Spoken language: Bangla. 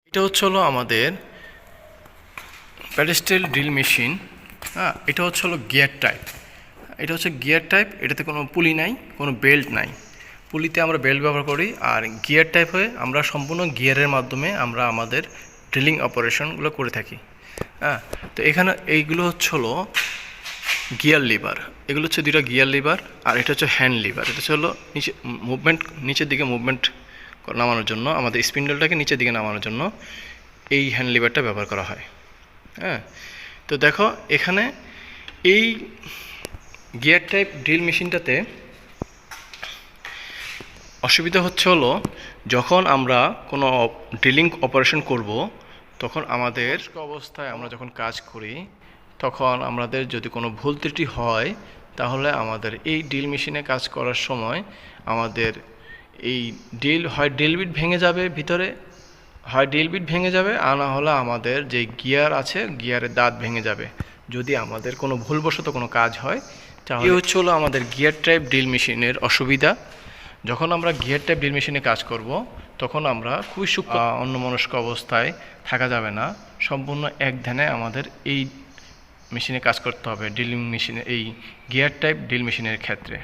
এটা হলো আমাদের প্যাডেস্টাল ড্রিল মেশিন। হ্যাঁ, এটা হলো গিয়ার টাইপ। এটা হচ্ছে গিয়ার টাইপ, এটাতে কোনো পুলি নাই, কোনো বেল্ট নাই। পুলিতে আমরা বেল্ট ব্যবহার করি, আর গিয়ার টাইপ হয়ে আমরা সম্পূর্ণ গিয়ারের মাধ্যমে আমরা আমাদের ড্রিলিং অপারেশনগুলো করে থাকি। হ্যাঁ, তো এখানে এইগুলো হলো গিয়ার লিভার। এগুলো হচ্ছে দুটো গিয়ার লিভার, আর এটা হচ্ছে হ্যান্ড লিভার। এটা হলো নিচে মুভমেন্ট, নিচের দিকে মুভমেন্ট নামানোর জন্য, আমাদের স্পিন্ডলটাকে নিচের দিকে নামানোর জন্য এই হ্যান্ড লিভারটা ব্যবহার করা হয়। হ্যাঁ, তো দেখো এখানে এই গিয়ার টাইপ ড্রিল মেশিনটাতে অসুবিধা হলো যখন আমরা কোনো ড্রিলিং অপারেশন করব, তখন আমাদের অবস্থায় আমরা যখন কাজ করি, তখন আমাদের যদি কোনো ভুল ত্রুটি হয়, তাহলে আমাদের এই ড্রিল মেশিনে কাজ করার সময় আমাদের এই ড্রিল বিট ভেঙে যাবে ভিতরে, হয় ড্রিল বিট ভেঙে যাবে, আর না হলে আমাদের যে গিয়ার আছে গিয়ারের দাঁত ভেঙে যাবে যদি আমাদের কোনো ভুলবশত কোনো কাজ হয়। তাহলে এই হলো আমাদের গিয়ার টাইপ ড্রিল মেশিনের অসুবিধা। যখন আমরা গিয়ার টাইপ ড্রিল মেশিনে কাজ করব, তখন আমরা খুবই সূক্ষ্ম অন্যমনস্ক অবস্থায় থাকা যাবে না। সম্পূর্ণ এক ধ্যানে আমাদের এই মেশিনে কাজ করতে হবে, ড্রিলিং মেশিনে, এই গিয়ার টাইপ ড্রিল মেশিনের ক্ষেত্রে।